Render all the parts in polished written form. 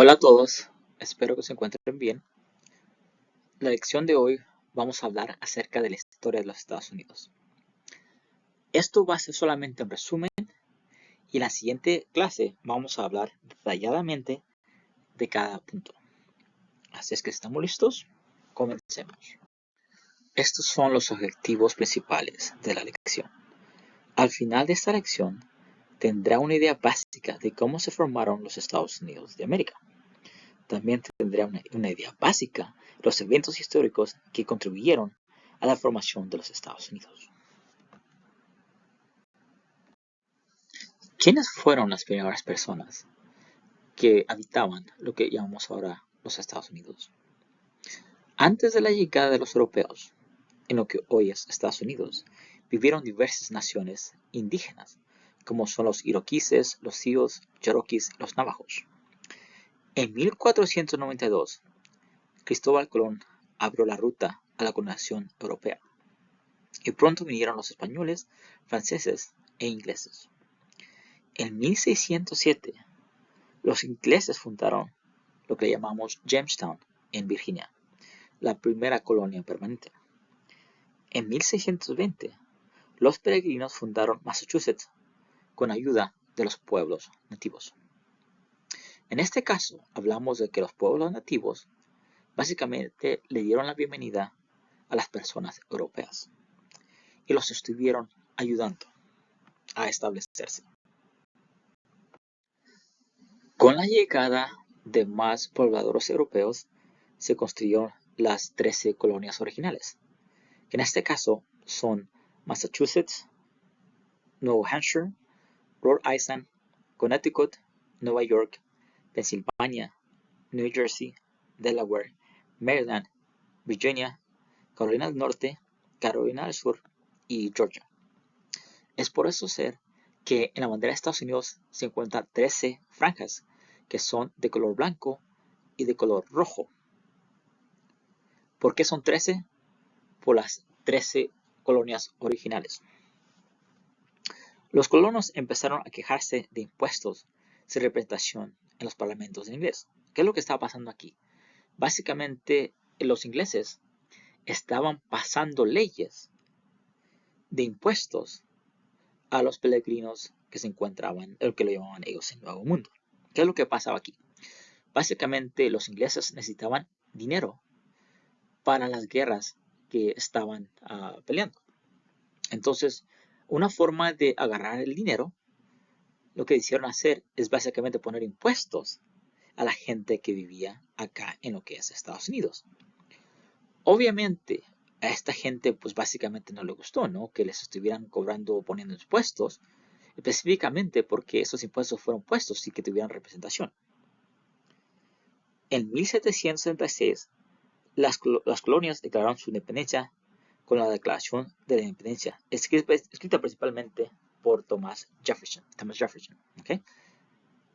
Hola a todos, espero que se encuentren bien. La lección de hoy vamos a hablar acerca de la historia de los Estados Unidos. Esto va a ser solamente un resumen y en la siguiente clase vamos a hablar detalladamente de cada punto. Así es que estamos listos, comencemos. Estos son los objetivos principales de la lección. Al final de esta lección tendrá una idea básica de cómo se formaron los Estados Unidos de América. También tendrá una idea básica de los eventos históricos que contribuyeron a la formación de los Estados Unidos. ¿Quiénes fueron las primeras personas que habitaban lo que llamamos ahora los Estados Unidos? Antes de la llegada de los europeos, en lo que hoy es Estados Unidos, vivieron diversas naciones indígenas, como son los iroqueses, los sioux, cherokees y los navajos. En 1492, Cristóbal Colón abrió la ruta a la colonización europea, y pronto vinieron los españoles, franceses e ingleses. En 1607, los ingleses fundaron lo que llamamos Jamestown, en Virginia, la primera colonia permanente. En 1620, los peregrinos fundaron Massachusetts con ayuda de los pueblos nativos. En este caso, hablamos de que los pueblos nativos básicamente le dieron la bienvenida a las personas europeas y los estuvieron ayudando a establecerse. Con la llegada de más pobladores europeos, se construyeron las 13 colonias originales, que en este caso son Massachusetts, New Hampshire, Rhode Island, Connecticut, Nueva York, Pensilvania, New Jersey, Delaware, Maryland, Virginia, Carolina del Norte, Carolina del Sur y Georgia. Es por eso ser que en la bandera de Estados Unidos se encuentran 13 franjas que son de color blanco y de color rojo. ¿Por qué son 13? Por las 13 colonias originales. Los colonos empezaron a quejarse de impuestos sin representación en los parlamentos en inglés. ¿Qué es lo que estaba pasando aquí? Básicamente, los ingleses estaban pasando leyes de impuestos a los peregrinos que se encontraban, lo que lo llamaban ellos el Nuevo Mundo. ¿Qué es lo que pasaba aquí? Básicamente, los ingleses necesitaban dinero para las guerras que estaban peleando. Entonces, una forma de agarrar el dinero, lo que hicieron hacer es básicamente poner impuestos a la gente que vivía acá en lo que es Estados Unidos. Obviamente, a esta gente pues básicamente no le gustó, ¿no? Que les estuvieran cobrando o poniendo impuestos, específicamente porque esos impuestos fueron puestos y que tuvieran representación. En 1776, las colonias declararon su independencia con la Declaración de la Independencia, escrita principalmente por Thomas Jefferson. ¿Okay?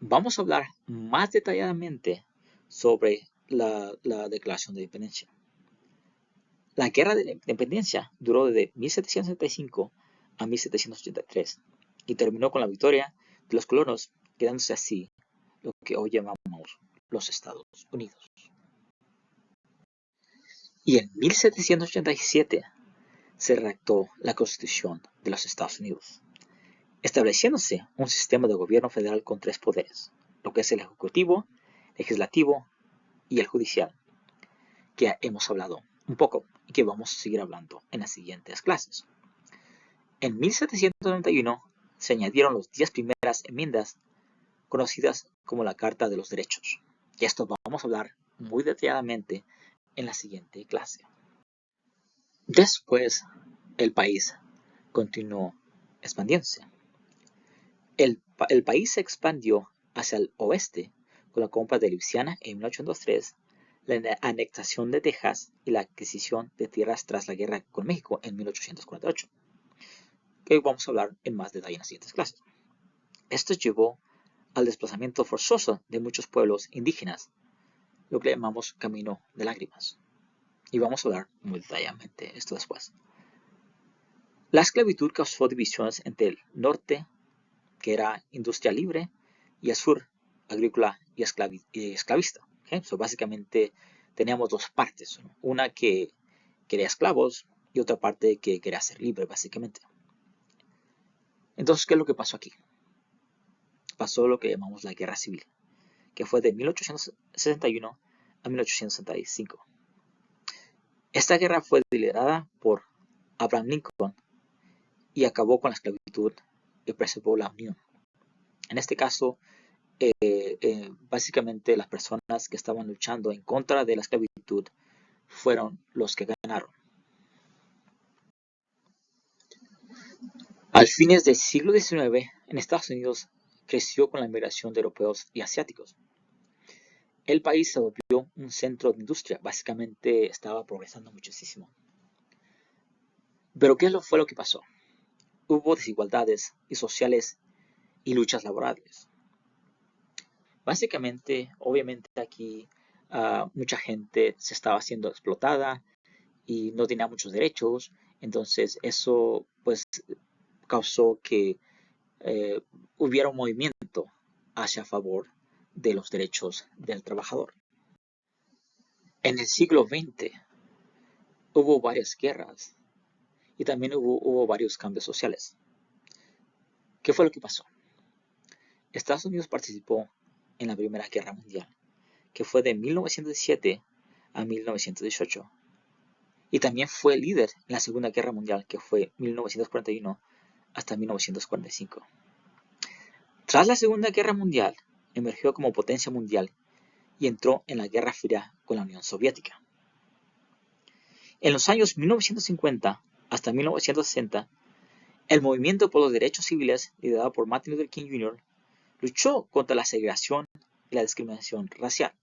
Vamos a hablar más detalladamente sobre la Declaración de Independencia. La Guerra de la Independencia duró desde 1775 a 1783 y terminó con la victoria de los colonos, quedándose así lo que hoy llamamos los Estados Unidos. Y en 1787 se redactó la Constitución de los Estados Unidos, estableciéndose un sistema de gobierno federal con 3 poderes, lo que es el Ejecutivo, Legislativo y el Judicial, que hemos hablado un poco y que vamos a seguir hablando en las siguientes clases. En 1791 se añadieron las 10 primeras enmiendas conocidas como la Carta de los Derechos, y esto vamos a hablar muy detalladamente en la siguiente clase. Después, el país continuó expandiéndose. El país se expandió hacia el oeste con la compra de Luisiana en 1803, la anexación de Texas y la adquisición de tierras tras la guerra con México en 1848, que vamos a hablar en más detalle en las siguientes clases. Esto llevó al desplazamiento forzoso de muchos pueblos indígenas, lo que llamamos Camino de Lágrimas, y vamos a hablar muy detalladamente esto después. La esclavitud causó divisiones entre el norte, que era industria libre, y el sur, agrícola y esclavista. ¿Okay? So, básicamente teníamos dos partes, ¿no? Una que quería esclavos y otra parte que quería ser libre, básicamente. Entonces, ¿qué es lo que pasó aquí? Pasó lo que llamamos la Guerra Civil, que fue de 1861 a 1865. Esta guerra fue liderada por Abraham Lincoln y acabó con la esclavitud y preservó la unión. En este caso, básicamente las personas que estaban luchando en contra de la esclavitud fueron los que ganaron. Al fines del siglo XIX, en Estados Unidos creció con la migración de europeos y asiáticos. El país se volvió un centro de industria, básicamente estaba progresando muchísimo. Pero ¿qué fue lo que pasó? Hubo desigualdades sociales y luchas laborales. Básicamente, obviamente aquí mucha gente se estaba siendo explotada y no tenía muchos derechos, entonces eso pues causó que hubiera un movimiento hacia favor de los derechos del trabajador. En el siglo XX hubo varias guerras y también hubo varios cambios sociales. ¿Qué fue lo que pasó? Estados Unidos participó en la Primera Guerra Mundial, que fue de 1917 a 1918. Y también fue líder en la Segunda Guerra Mundial, que fue 1941 hasta 1945. Tras la Segunda Guerra Mundial, emergió como potencia mundial y entró en la Guerra Fría con la Unión Soviética. En los años 1950 hasta 1960, el movimiento por los derechos civiles, liderado por Martin Luther King Jr., luchó contra la segregación y la discriminación racial.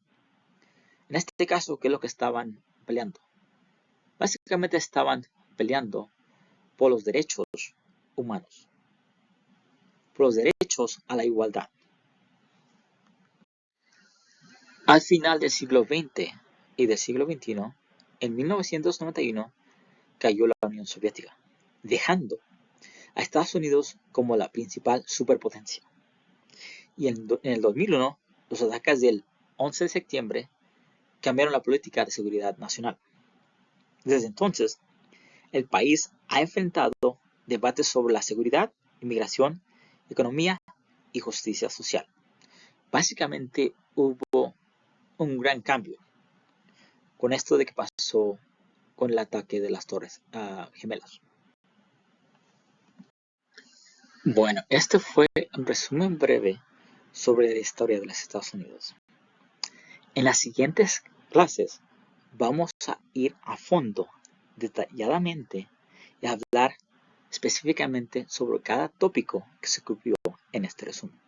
En este caso, ¿qué es lo que estaban peleando? Básicamente estaban peleando por los derechos humanos, por los derechos a la igualdad. Al final del siglo XX y del siglo XXI, en 1991, cayó la Unión Soviética, dejando a Estados Unidos como la principal superpotencia. Y en el 2001, los ataques del 11 de septiembre cambiaron la política de seguridad nacional. Desde entonces, el país ha enfrentado debates sobre la seguridad, inmigración, economía y justicia social. Básicamente hubo un gran cambio con esto de que pasó con el ataque de las Torres Gemelas. Bueno, este fue un resumen breve sobre la historia de los Estados Unidos. En las siguientes clases vamos a ir a fondo, detalladamente, y a hablar específicamente sobre cada tópico que se cubrió en este resumen.